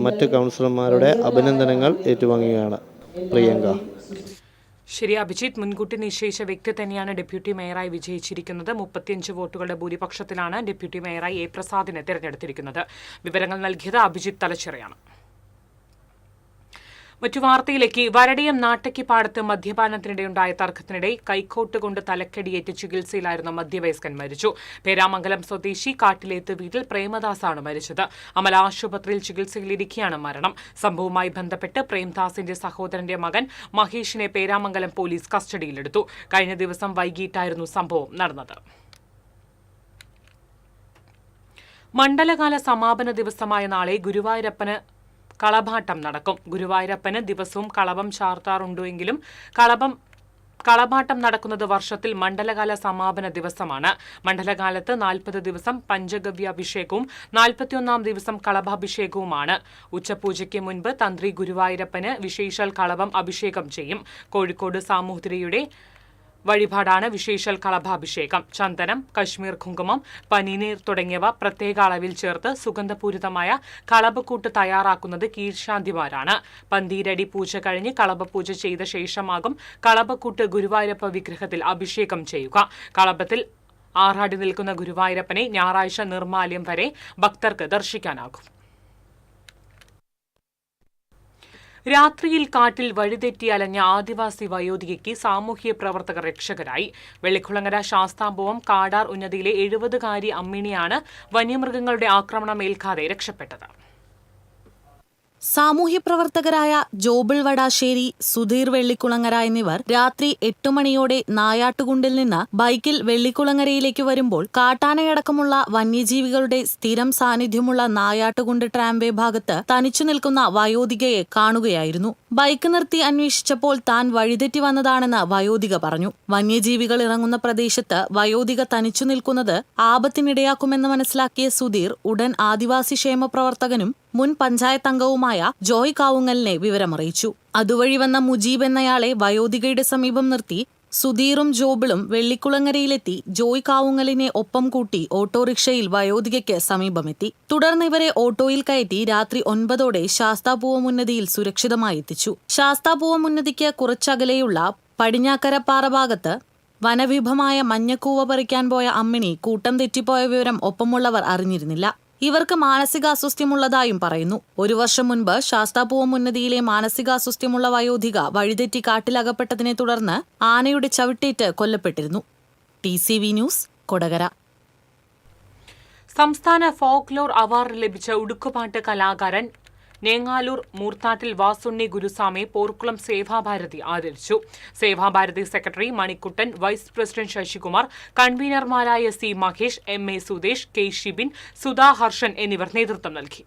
മറ്റ് കൗൺസിലർമാരുടെ അഭിനന്ദനങ്ങൾ ഏറ്റുവാങ്ങുകയാണ്. പ്രിയങ്ക. ശരി അഭിജിത്ത്, മുൻകൂട്ടി നിശ്ചയിച്ച വ്യക്തി തന്നെയാണ് ഡെപ്യൂട്ടി മേയറായി വിജയിച്ചിരിക്കുന്നത്. 35 വോട്ടുകളുടെ ഭൂരിപക്ഷത്തിലാണ് ഡെപ്യൂട്ടി മേയറായി എ പ്രസാദിനെ തെരഞ്ഞെടുത്തിരിക്കുന്നത്. വിവരങ്ങൾ നൽകിയത് അഭിജിത്ത് തലച്ചിറയാണ്. മറ്റു വാർത്തയിലേക്ക്. വരടിയം നാട്ടക്കിപ്പാടത്ത് മദ്യപാനത്തിനിടെയുണ്ടായ തർക്കത്തിനിടെ കൈക്കോട്ട് കൊണ്ട് തലക്കടിയേറ്റ് ചികിത്സയിലായിരുന്ന മധ്യവയസ്കൻ മരിച്ചു. പേരാമംഗലം സ്വദേശി കാട്ടിലേത്ത് വീട്ടിൽ പ്രേമദാസാണ് മരിച്ചത്. അമല ആശുപത്രിയിൽ ചികിത്സയിലിരിക്കെയാണ് മരണം. സംഭവവുമായി ബന്ധപ്പെട്ട് പ്രേംദാസിന്റെ സഹോദരന്റെ മകൻ മഹേഷിനെ പേരാമംഗലം പോലീസ് കസ്റ്റഡിയിലെടുത്തു. കഴിഞ്ഞ ദിവസം വൈകിട്ടായിരുന്നു സംഭവം നടന്നത്. മണ്ഡലകാല സമാപന ദിവസമായ നാളെ ഗുരുവായൂരപ്പന് കളഭാട്ടം നടക്കും. ഗുരുവായൂരപ്പന് ദിവസവും കളഭം ചാർത്താറുണ്ടെങ്കിലും കളഭാട്ടം നടക്കുന്നത് വർഷത്തിൽ മണ്ഡലകാല സമാപന ദിവസമാണ്. മണ്ഡലകാലത്ത് 40 ദിവസം പഞ്ചഗവ്യാഭിഷേകവും 41 ദിവസം കളഭാഭിഷേകവുമാണ്. ഉച്ചപൂജയ്ക്ക് മുൻപ് തന്ത്രി ഗുരുവായൂരപ്പന് വിശേഷാൽ കളഭം അഭിഷേകം ചെയ്യും. കോഴിക്കോട് സാമൂതിരിയുടെ വഴിപാടാണ് വിശേഷാൽ കളഭാഭിഷേകം. ചന്ദനം, കശ്മീർ കുങ്കുമം, പനിനീർ തുടങ്ങിയവ പ്രത്യേക അളവിൽ ചേർത്ത് സുഗന്ധപൂരിതമായ കളഭക്കൂട്ട് തയ്യാറാക്കുന്നത് കീഴ്ശാന്തിമാരാണ്. പന്തീരടി പൂജ കഴിഞ്ഞ് കളഭപൂജ ചെയ്ത ശേഷമാകും കളഭക്കൂട്ട് ഗുരുവായൂരപ്പ വിഗ്രഹത്തിൽ അഭിഷേകം ചെയ്യുക. കളഭത്തിൽ ആറാടി നിൽക്കുന്ന ഗുരുവായൂരപ്പനെ ഞായറാഴ്ച നിർമ്മാല്യം വരെ ഭക്തർക്ക് ദർശിക്കാനാകും. രാത്രിയിൽ കാട്ടിൽ വഴിതെറ്റി അലഞ്ഞ ആദിവാസി വയോധികയ്ക്ക് സാമൂഹ്യ പ്രവർത്തകർ രക്ഷകരായി. വെള്ളിക്കുളങ്ങര ശാസ്താംപൂവം കാടാർ ഉന്നതിയിലെ 70-കാരി അമ്മിണിയാണ് വന്യമൃഗങ്ങളുടെ ആക്രമണം ഏൽക്കാതെ രക്ഷപ്പെട്ടത്. സാമൂഹ്യപ്രവർത്തകരായ ജോബിൾ വടാശ്ശേരി, സുധീർ വെള്ളിക്കുളങ്ങര എന്നിവർ രാത്രി 8 മണിയോടെ നായാട്ടുകുണ്ടിൽ നിന്ന് ബൈക്കിൽ വെള്ളിക്കുളങ്ങരയിലേക്ക് വരുമ്പോൾ കാട്ടാനയടക്കമുള്ള വന്യജീവികളുടെ സ്ഥിരം സാന്നിധ്യമുള്ള നായാട്ടുകുണ്ട് ട്രാംവേ ഭാഗത്ത് തനിച്ചു നിൽക്കുന്ന വയോധികയെ കാണുകയായിരുന്നു. ബൈക്ക് നിർത്തി അന്വേഷിച്ചപ്പോൾ താൻ വഴിതെറ്റി വന്നതാണെന്ന് വയോധിക പറഞ്ഞു. വന്യജീവികൾ ഇറങ്ങുന്ന പ്രദേശത്ത് വയോധിക തനിച്ചു നിൽക്കുന്നത് ആപത്തിനിടയാക്കുമെന്ന് മനസ്സിലാക്കിയ സുധീർ ഉടൻ ആദിവാസി ക്ഷേമ പ്രവർത്തകനും മുൻ പഞ്ചായത്ത് അംഗവുമായ ജോയ് കാവുങ്ങലിനെ വിവരമറിയിച്ചു. അതുവഴി വന്ന മുജീബ് എന്നയാളെ വയോധികയുടെ സമീപം നിർത്തി സുധീറും ജോബിളും വെള്ളിക്കുളങ്ങരയിലെത്തി ജോയ് കാവുങ്ങലിനെ ഒപ്പം കൂട്ടി ഓട്ടോറിക്ഷയിൽ വയോധികയ്ക്ക് സമീപമെത്തി. തുടർന്ന് ഇവരെ ഓട്ടോയിൽ കയറ്റി രാത്രി 9ഓടെ ശാസ്താപൂവം ഉന്നതിയിൽ സുരക്ഷിതമായി എത്തിച്ചു. ശാസ്താപൂവം ഉന്നതിക്ക് കുറച്ചകലെയുള്ള പടിഞ്ഞാക്കരപ്പാറ ഭാഗത്ത് വനവിഭമായ മഞ്ഞക്കൂവ പറിക്കാൻ പോയ അമ്മിണി കൂട്ടം തെറ്റിപ്പോയ വിവരം ഒപ്പമുള്ളവർ അറിഞ്ഞിരുന്നില്ല. ഇവർക്ക് മാനസികാസ്വസ്ഥ്യമുള്ളതായും പറയുന്നു. 1 വർഷം മുൻപ് ശാസ്താപൂവം ഉന്നതിയിലെ മാനസികാസ്വസ്ഥ്യമുള്ള വയോധിക വഴിതെറ്റി കാട്ടിലകപ്പെട്ടതിനെ തുടർന്ന് ആനയുടെ ചവിട്ടേറ്റ് കൊല്ലപ്പെട്ടിരുന്നു. TCV news, Kodakara. സംസ്ഥാന ഫോക്ലോർ അവാർഡ് ലഭിച്ച ഉടുക്കുപാട്ട് കലാകാരൻ നേങ്ങാലൂർ മൂർത്താട്ടിൽ വാസുണ്ണി ഗുരുസ്വാമിയെ പോർക്കുളം സേവാഭാരതി ആദരിച്ചു. Sevabharathi secretary Manikuttan, vice president Sasikumar, കൺവീനർമാരായ C. Mahesh, MA Sudesh, K. Shibin, Sudha Harshan എന്നിവർ നേതൃത്വം നൽകി.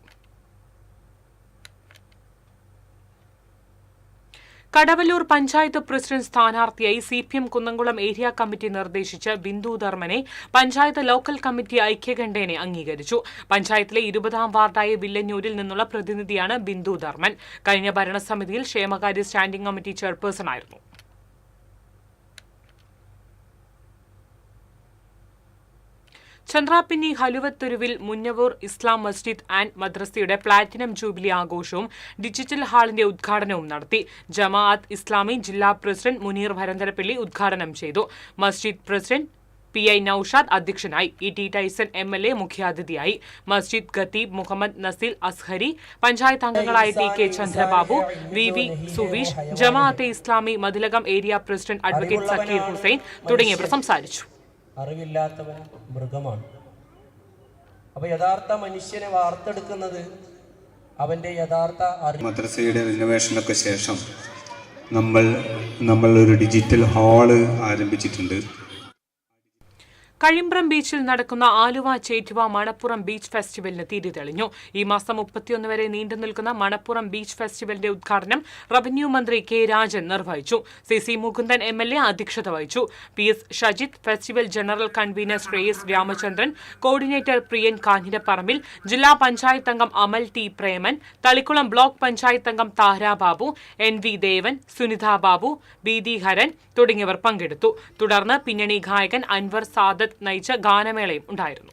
കടവല്ലൂർ പഞ്ചായത്ത് പ്രസിഡന്റ് സ്ഥാനാർത്ഥിയായി CPM കുന്നംകുളം ഏരിയ കമ്മിറ്റി നിർദ്ദേശിച്ച ബിന്ദു ധർമ്മനെ പഞ്ചായത്ത് ലോക്കൽ കമ്മിറ്റി ഐക്യകണ്ഠേന അംഗീകരിച്ചു. പഞ്ചായത്തിലെ 20-ാം വാർഡായ വില്ലന്നൂരിൽ നിന്നുള്ള പ്രതിനിധിയാണ് ബിന്ദു ധർമ്മൻ. കഴിഞ്ഞ ഭരണസമിതിയിൽ ക്ഷേമകാര്യ സ്റ്റാൻഡിംഗ് കമ്മിറ്റി ചെയർപേഴ്സണായിരുന്നു. ചന്ദ്രാപിന്നി ഹലുവത്തൊരുവിൽ മുന്നവൂർ ഇസ്ലാം മസ്ജിദ് ആൻഡ് മദ്രസയുടെ പ്ലാറ്റിനം ജൂബിലി ആഘോഷവും ഡിജിറ്റൽ ഹാളിന്റെ ഉദ്ഘാടനവും നടത്തി. ജമാഅത്ത് ഇസ്ലാമി ജില്ലാ പ്രസിഡന്റ് മുനീർ ഭരന്തരപ്പള്ളി ഉദ്ഘാടനം ചെയ്തു. മസ്ജിദ് പ്രസിഡന്റ് PI നൌഷാദ് അധ്യക്ഷനായി. ET ടൈസൺ MLA മുഖ്യാതിഥിയായി. മസ്ജിദ് ഖത്തീബ് മുഹമ്മദ് നസീൽ അസ്ഹരി, പഞ്ചായത്ത് അംഗങ്ങളായ TK Chandrababu, VV Suveesh, Jamaat-e Islami Mathilakam area president advocate Sakkeer Hussain തുടങ്ങിയവർ സംസാരിച്ചു. അറിവില്ലാത്തവൻ മൃഗമാണ്. അപ്പോൾ യഥാർത്ഥ മനുഷ്യനെ വാർത്തെടുക്കുന്നത് അവൻ്റെ യഥാർത്ഥ മദ്രസയുടെ റിനോവേഷനൊക്കെ ശേഷം നമ്മൾ ഒരു ഡിജിറ്റൽ ഹാള് ആരംഭിച്ചിട്ടുണ്ട്. കഴിമ്പ്രം ബീച്ചിൽ നടക്കുന്ന ആലുവ ചേറ്റുവ മണപ്പുറം ബീച്ച് ഫെസ്റ്റിവലിന് തിരി തെളിഞ്ഞു. ഈ മാസം 31 വരെ നീണ്ടു നിൽക്കുന്ന മണപ്പുറം ബീച്ച് ഫെസ്റ്റിവലിന്റെ ഉദ്ഘാടനം റവന്യൂ മന്ത്രി K. രാജൻ നിർവഹിച്ചു. CC മുകുന്ദൻ MLA അധ്യക്ഷത വഹിച്ചു. PS Shajith, festival general convener Shreyas Ramachandran, coordinator Priyan Kanjirapparambil, ജില്ലാ പഞ്ചായത്ത് അംഗം അമൽ T. പ്രേമൻ, തളിക്കുളം ബ്ലോക്ക് പഞ്ചായത്ത് അംഗം താര ബാബു, NV ദേവൻ, സുനിത ബാബു, BD ഹരൻ തുടങ്ങിയവർ പങ്കെടുത്തു. തുടർന്ന് പിന്നണി ഗായകൻ അൻവർ സാദത്ത് നയിച്ച ഗാനമേളയും ഉണ്ടായിരുന്നു.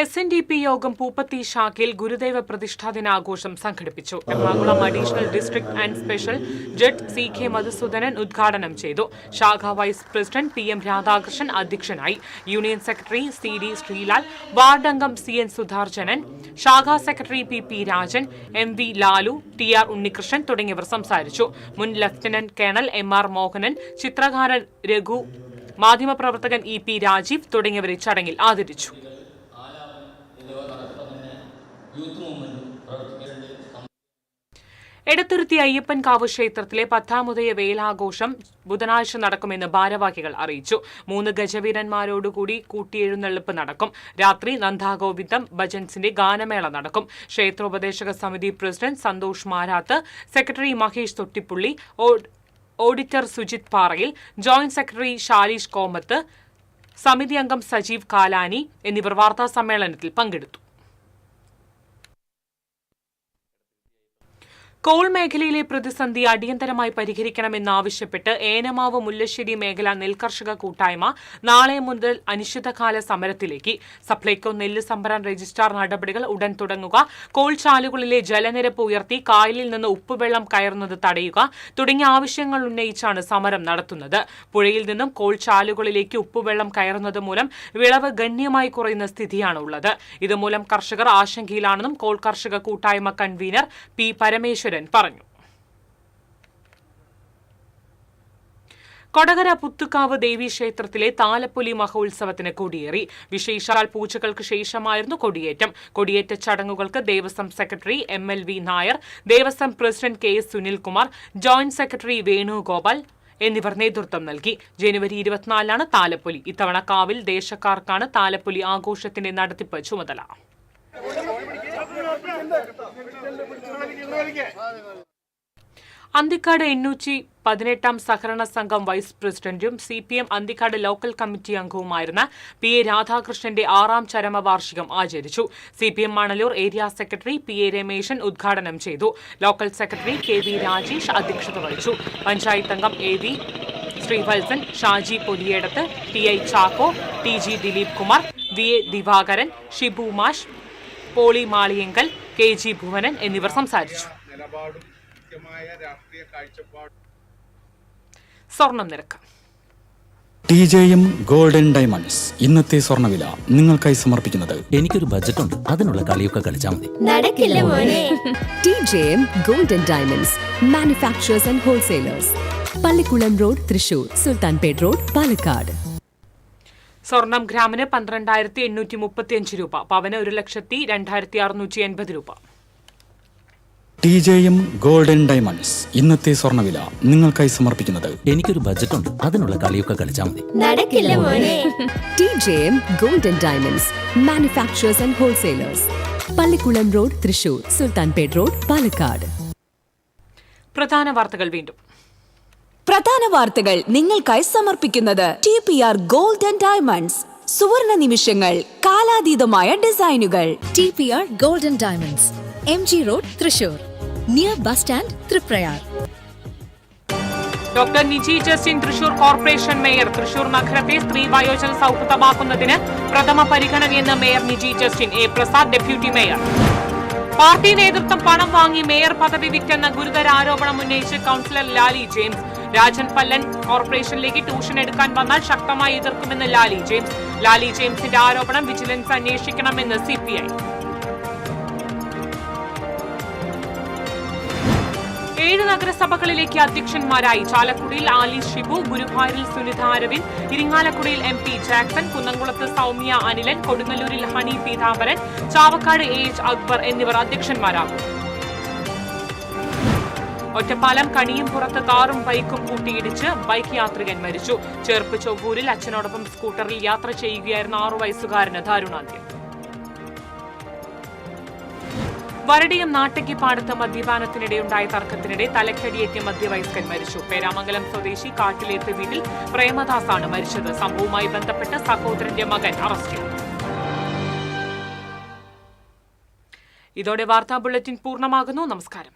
SNDP യോഗം പൂപ്പത്തി ശാഖയിൽ ഗുരുദേവ പ്രതിഷ്ഠാ ദിനാഘോഷം സംഘടിപ്പിച്ചു. Ernakulam additional district and special judge CK Madhusoodanan ഉദ്ഘാടനം ചെയ്തു. ശാഖ വൈസ് പ്രസിഡന്റ് PM രാധാകൃഷ്ണൻ അധ്യക്ഷനായി. Union secretary CD Sreelal, ward അംഗം CN സുധാർജനൻ, ശാഖാ secretary PP Rajan, MV Lalu, TR Unnikrishnan തുടങ്ങിയവർ സംസാരിച്ചു. മുൻ ലഫ്റ്റനന്റ് കേണൽ MR മോഹനൻ, ചിത്രകാരൻ രഘു, മാധ്യമപ്രവർത്തകൻ EP രാജീവ് തുടങ്ങിയവരെ ചടങ്ങിൽ ആദരിച്ചു. എടത്തുരുത്തി അയ്യപ്പൻകാവ് ക്ഷേത്രത്തിലെ പത്താമുദയ വേലാഘോഷം ബുധനാഴ്ച നടക്കുമെന്ന് ഭാരവാഹികൾ അറിയിച്ചു. 3 ഗജവീരന്മാരോടുകൂടി കൂട്ടിയെഴുന്നള്ളിപ്പ് നടക്കും. രാത്രി നന്ദാഗോവിന്ദം ഭജൻസിന്റെ ഗാനമേള നടക്കും. ക്ഷേത്രോപദേശക സമിതി president Santhosh Marath, secretary Mahesh Thottippulli, auditor Sujith Parayil, joint secretary ഷാലിഷ് Komath, സമിതി അംഗം സജീവ് കാലാനി എന്നിവർ വാർത്താസമ്മേളനത്തിൽ പങ്കെടുത്തു. കോൾ മേഖലയിലെ പ്രതിസന്ധി അടിയന്തരമായി പരിഹരിക്കണമെന്നാവശ്യപ്പെട്ട് ഏനമാവ് മുല്ലശ്ശേരി മേഖല നെൽകർഷക കൂട്ടായ്മ നാളെ മുതൽ അനിശ്ചിതകാല സമരത്തിലേക്ക്. സപ്ലൈകോ നെല്ല് സംഭരണ രജിസ്ട്രാർ നടപടികൾ ഉടൻ തുടങ്ങുക, കോൾ ചാലുകളിലെ ജലനിരപ്പ് ഉയർത്തി കായലിൽ നിന്ന് ഉപ്പുവെള്ളം കയറുന്നത് തടയുക തുടങ്ങിയ ആവശ്യങ്ങൾ ഉന്നയിച്ചാണ് സമരം നടത്തുന്നത്. പുഴയിൽ നിന്നും കോൾ ചാലുകളിലേക്ക് ഉപ്പുവെള്ളം കയറുന്നത് മൂലം വിളവ് ഗണ്യമായി കുറയുന്ന സ്ഥിതിയാണുള്ളത്. ഇതുമൂലം കർഷകർ ആശങ്കയിലാണെന്നും കോൾ കർഷക കൂട്ടായ്മ കൺവീനർ P പരമേശ്വരൻ പറഞ്ഞു. കൊടകര പുത്തുക്കാവ് ദേവീക്ഷേത്രത്തിലെ താലപ്പൊലി മഹോത്സവത്തിന് കൊടിയേറി. വിശേഷാൽ പൂജകൾക്ക് ശേഷമായിരുന്നു കൊടിയേറ്റം. കൊടിയേറ്റ ചടങ്ങുകൾക്ക് Devaswom secretary MLV Nair, Devaswom president KS Sunilkumar, joint secretary Venugopal എന്നിവർ നേതൃത്വം നൽകി. ജനുവരി 24 താലപ്പൊലി. ഇത്തവണ കാവിൽ ദേശക്കാർക്കാണ് താലപ്പൊലി ആഘോഷത്തിന്റെ നടത്തിപ്പ് ചുമതല. അന്തിക്കാട് 818 സഹകരണ സംഘം വൈസ് പ്രസിഡന്റും CPM അന്തിക്കാട് ലോക്കൽ കമ്മിറ്റി അംഗവുമായിരുന്ന PA രാധാകൃഷ്ണന്റെ 6ാം ചരമവാർഷികം ആചരിച്ചു. CPM Manalur area secretary PA Rameshan ഉദ്ഘാടനം ചെയ്തു. ലോക്കൽ സെക്രട്ടറി KV രാജേഷ് അധ്യക്ഷത വഹിച്ചു. പഞ്ചായത്ത് അംഗം AV Sreevalsan, Shaji പൊലിയേടത്ത്, TI Chacko, TG Dileep Kumar, VA Divakaran, Shibu മാഷ്, പോളി മാളിയങ്കൽ, KG ഭുവനൻ എന്നിവർ സംസാരിച്ചു. സ്വർണം നിരക്ക്. TJM ഗോൾഡൻ ഡയമണ്ട്സ് ഇന്നത്തെ സ്വർണ്ണവില നിങ്ങൾക്കായി സമർപ്പിക്കുന്നത്. എനിക്കൊരു ബജറ്റ് ഉണ്ട്, അതിനുള്ള കളിയൊക്കെ കളിച്ചാൽ മതി. നടക്കില്ല മോനെ. TJM golden diamonds manufacturers and wholesalers, Pallikkulam road, Thrissur, Sultanpet road, Palakkad. സ്വർണം ഗ്രാമിന് 12,835 രൂപ, പവന് 1,02,680 രൂപ. TJM ഗോൾഡൻ ഡയമണ്ട്സ് ഇന്നത്തെ സ്വർണ്ണവില നിങ്ങൾക്കായി സമർപ്പിക്കുന്നത്. എനിക്കൊരു ബജറ്റ് ഉണ്ട്, അതിനുള്ള കളിയൊക്കെ കളിച്ചാൽ മതി. നടക്കില്ല മോനെ. TJM golden diamonds manufacturers and wholesalers, Pallikkulam road, Thrissur, Sultanpet road, Palakkad. പ്രധാന വാർത്തകൾ വീണ്ടും. പ്രധാന വാർത്തകൾ നിങ്ങൾക്കായി സമർപ്പിക്കുന്നത് TPR ഗോൾഡ് ആൻഡ് ഡയമണ്ട്സ്. സുവർണ നിമിഷങ്ങൾ, കാലാതീതമായ ഡിസൈനുകൾ. TPR golden diamonds, MG road, Thrissur, near bus stand, Triprayar. Doctor Niji Justin Thrissur corporation mayor. Thrissur നഗരത്തെ സ്ത്രീ വയോജന സൗഹൃദമാക്കുന്നതിന് പ്രഥമ പരിഗണനയെന്ന് mayor Niji Justin. A Prasad deputy mayor. Party നേതൃത്വം പണം വാങ്ങി മേയർ പദവി വിറ്റെന്ന ഗുരുതര ആരോപണം ഉന്നയിച്ച് കൌൺസിലർ ലാലി ജെയിംസ്. രാജൻ പല്ലൻ കോർപ്പറേഷനിലേക്ക് ട്യൂഷൻ എടുക്കാൻ വന്നാൽ ശക്തമായി എതിർക്കുമെന്ന് ലാലി ജെയിംസ്. ലാലി ജെയിംസിന്റെ ആരോപണം വിജിലൻസ് അന്വേഷിക്കണമെന്ന് CPI. 7 നഗരസഭകളിലേക്ക് അധ്യക്ഷന്മാരായി. ചാലക്കുടിയിൽ ആലീസ് ഷിബു, ഗുരുവായൂരിൽ സുനിത അരവിന്ദ്, ഇരിങ്ങാലക്കുടയിൽ MP ജാക്സൺ, കുന്നംകുളത്ത് സൗമ്യ അനിലൻ, കൊടുങ്ങല്ലൂരിൽ ഹണി പീതാംബരൻ, ചാവക്കാട് AH അക്ബർ എന്നിവർ അധ്യക്ഷന്മാരാകും. ഒറ്റപ്പാലം കണിയംപുറത്ത് കാറും ബൈക്കും കൂട്ടിയിടിച്ച് ബൈക്ക് യാത്രികൻ മരിച്ചു. ചേർപ്പ് ചൊവ്വൂരിൽ അച്ഛനോടൊപ്പം സ്കൂട്ടറിൽ യാത്ര ചെയ്യുകയായിരുന്ന 6 വയസ്സുകാരന് ദാരുണാന്ത്യം. വരടിയം നാട്ടയ്ക്കിപ്പാടത്ത് മദ്യപാനത്തിനിടെയുണ്ടായ തർക്കത്തിനിടെ തലക്കടിയേറ്റ് മധ്യവയസ്കൻ മരിച്ചു. പേരാമംഗലം സ്വദേശി കാട്ടിലേത്ത് വീട്ടിൽ പ്രേമദാസാണ് മരിച്ചത്. സംഭവവുമായി ബന്ധപ്പെട്ട് സഹോദരന്റെ മകൻ അറസ്റ്റിൽ. ഇതോടെ വാർത്താ ബുള്ളറ്റിൻ പൂർണ്ണമാകുന്നു. നമസ്കാരം.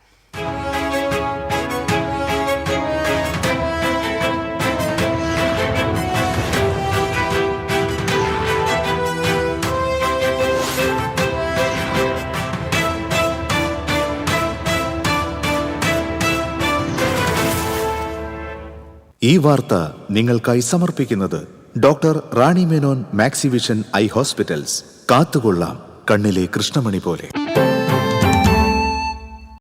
ഈ വാർത്ത നിങ്ങൾക്കായി സമർപ്പിക്കുന്നത് doctor Rani Menon Maxivision I hospitals. കാത്തുകൊള്ളാം കണ്ണിലെ കൃഷ്ണമണി പോലെ.